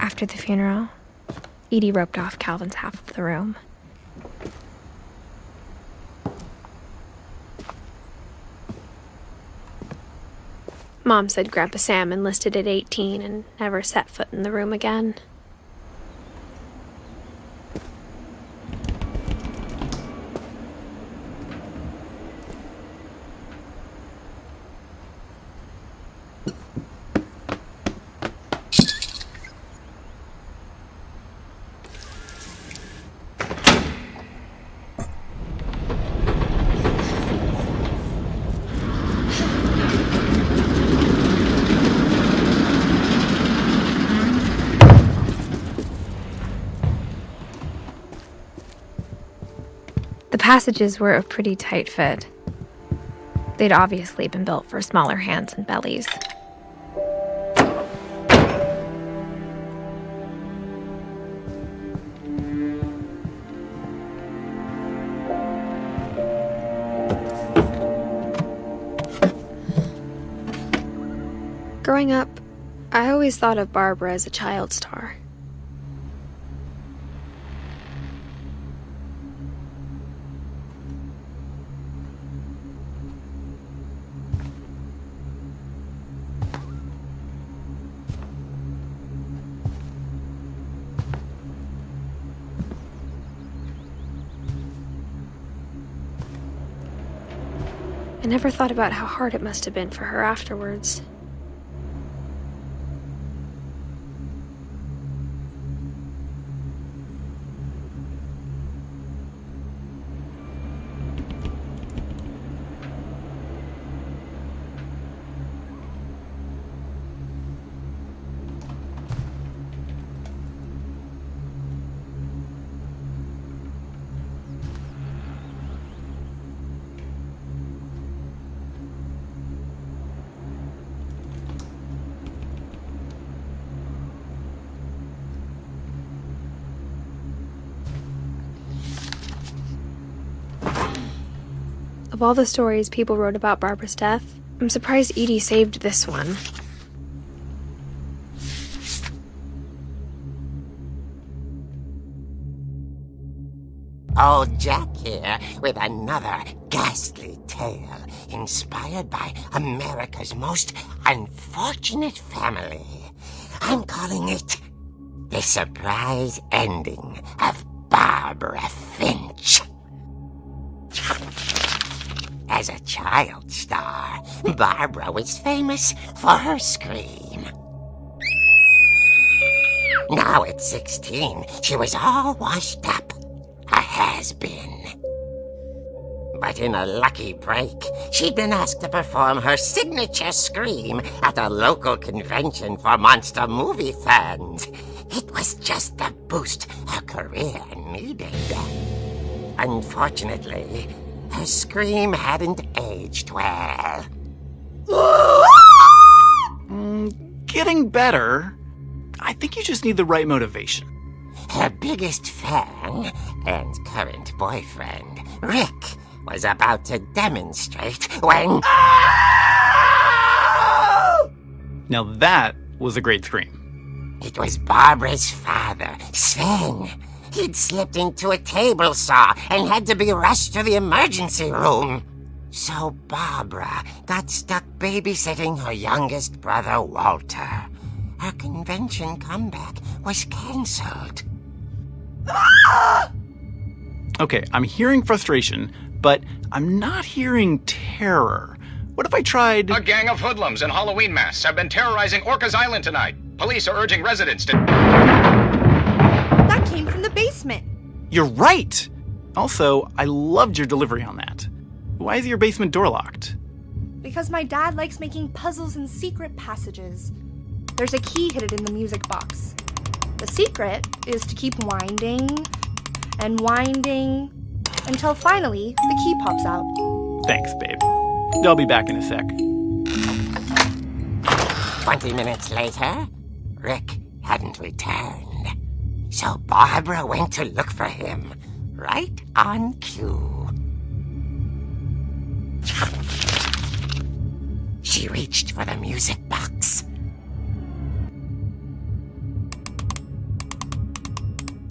After the funeral, Edie roped off Calvin's half of the room. Mom said Grandpa Sam enlisted at 18 and never set foot in the room again. The passages were a pretty tight fit. They'd obviously been built for smaller hands and bellies. Growing up, I always thought of Barbara as a child star. I never thought about how hard it must have been for her afterwards. Of all the stories people wrote about Barbara's death, I'm surprised Edie saved this one. Old Jack here with another ghastly tale inspired by America's most unfortunate family. I'm calling it The Surprise Ending of Barbara Finch. As a child star, Barbara was famous for her scream. Now at 16, she was all washed up. A has-been. But in a lucky break, she'd been asked to perform her signature scream at a local convention for monster movie fans. It was just the boost her career needed. Unfortunately, her scream hadn't aged well. Getting better. I think you just need the right motivation. Her biggest fan and current boyfriend, Rick, was about to demonstrate when... Now that was a great scream. It was Barbara's father, Sven. He'd slipped into a table saw and had to be rushed to the emergency room. So Barbara got stuck babysitting her youngest brother, Walter. Her convention comeback was cancelled. Okay, I'm hearing frustration, but I'm not hearing terror. What if I tried... A gang of hoodlums in Halloween masks have been terrorizing Orcas Island tonight. Police are urging residents to... That came from the basement. You're right! Also, I loved your delivery on that. Why is your basement door locked? Because my dad likes making puzzles and secret passages. There's a key hidden in the music box. The secret is to keep winding and winding until finally the key pops out. Thanks, babe. I'll be back in a sec. 20 minutes later, Rick hadn't returned. So Barbara went to look for him, right on cue. She reached for the music box.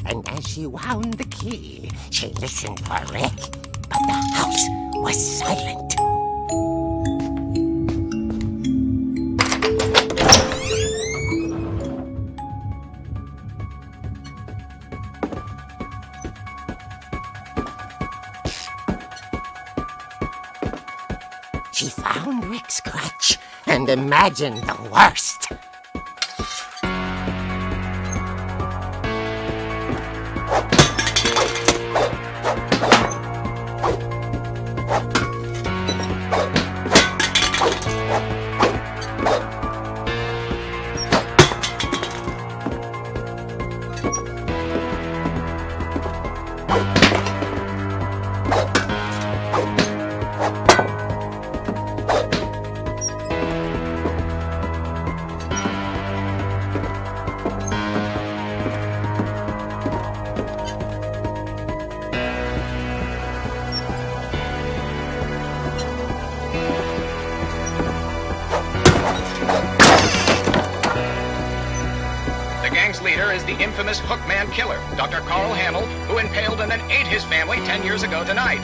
and as she wound the key, she listened for Rick, but the house was silent. She found Rick's crutch and imagined the worst. The gang's leader is the infamous Hookman killer, Dr. Carl Hamill, who impaled and then ate his family 10 years ago tonight.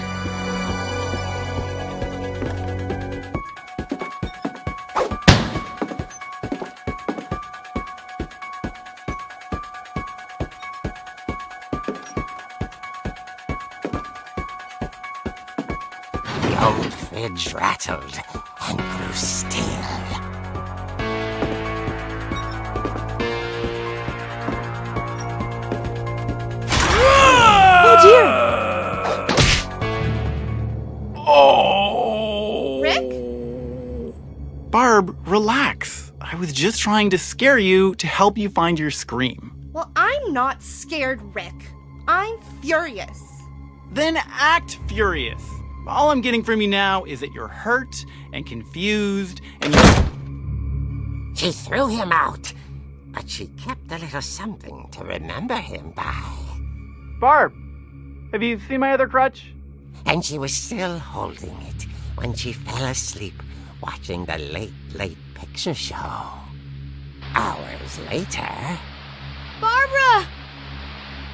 The old fridge rattled and grew still. Oh dear! Oh! Rick? Barb, relax. I was just trying to scare you to help you find your scream. Well, I'm not scared, Rick. I'm furious. Then act furious. All I'm getting from you now is that you're hurt and confused and She threw him out, but she kept a little something to remember him by. Barb, have you seen my other crutch? And she was still holding it when she fell asleep watching the late picture show. Hours later... Barbara!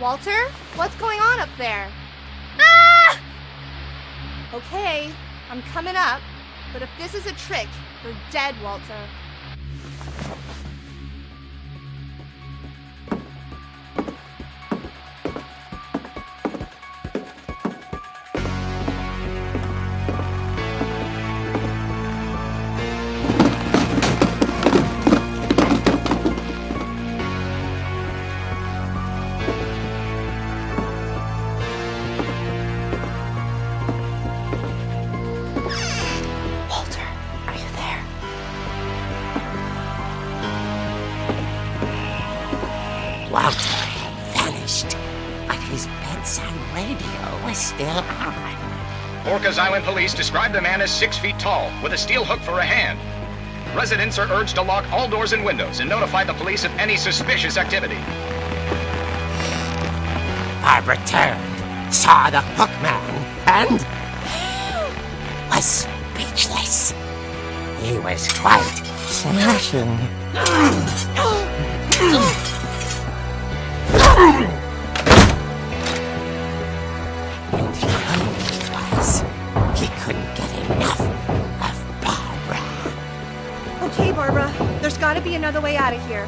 Walter, what's going on up there? Ah! Okay, I'm coming up, but if this is a trick, you're dead, Walter. Walter had vanished, but his bedside radio was still on. Orcas Island police describe the man as 6 feet tall, with a steel hook for a hand. Residents are urged to lock all doors and windows and notify the police of any suspicious activity. Barbara turned, saw the hookman, and was speechless. He was quite smashing. And he was. He couldn't get enough of Barbara. Okay, Barbara, there's gotta be another way out of here.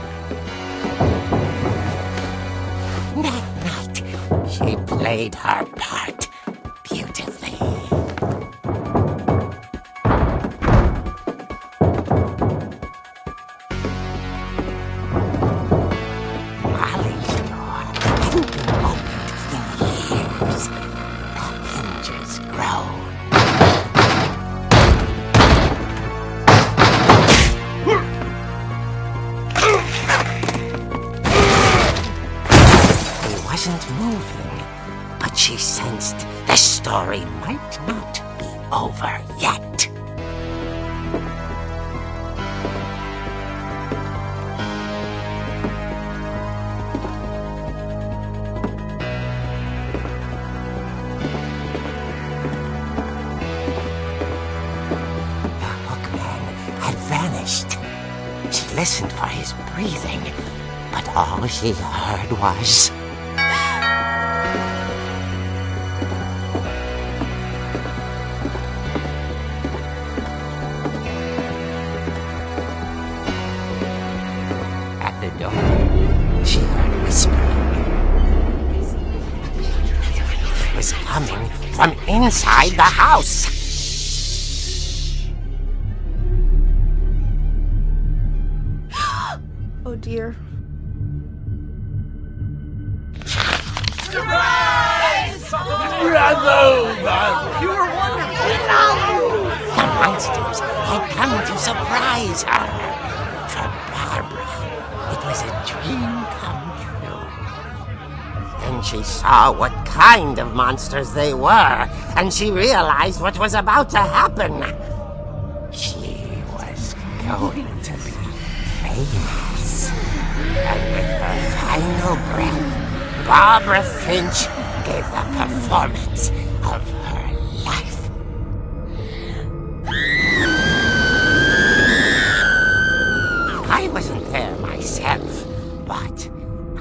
That night, she played her part beautifully. Molly's door hadn't been opened in years. The hinges groaned. He wasn't moving, but she sensed the story might not be over yet. The hookman had vanished. She listened for his breathing, but all she heard was... inside the house. Oh dear. The monsters had come to surprise her. For Barbara, it was a dream come true. Then she saw what kind of monsters they were, and she realized what was about to happen. She was going to be famous. And with her final breath, Barbara Finch gave the performance of her life. I wasn't there myself, but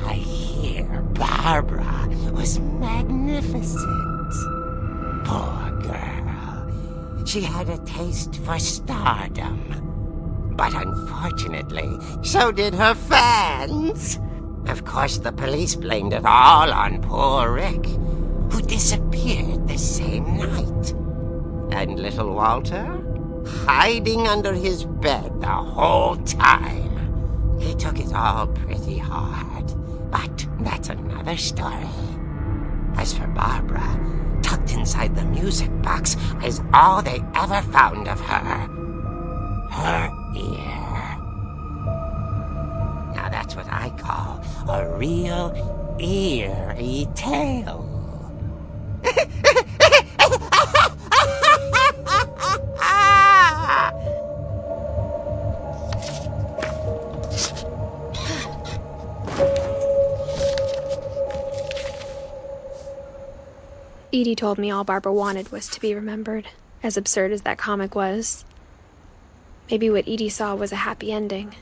I hear Barbara was magnificent. Poor girl. She had a taste for stardom. But unfortunately, so did her fans. Of course, the police blamed it all on poor Rick, who disappeared the same night. And little Walter? Hiding under his bed the whole time. He took it all pretty hard, but that's another story. As for Barbara, tucked inside the music box is all they ever found of her. Her ear. Now that's what I call a real eerie tale. Edie told me all Barbara wanted was to be remembered, as absurd as that comic was. Maybe what Edie saw was a happy ending.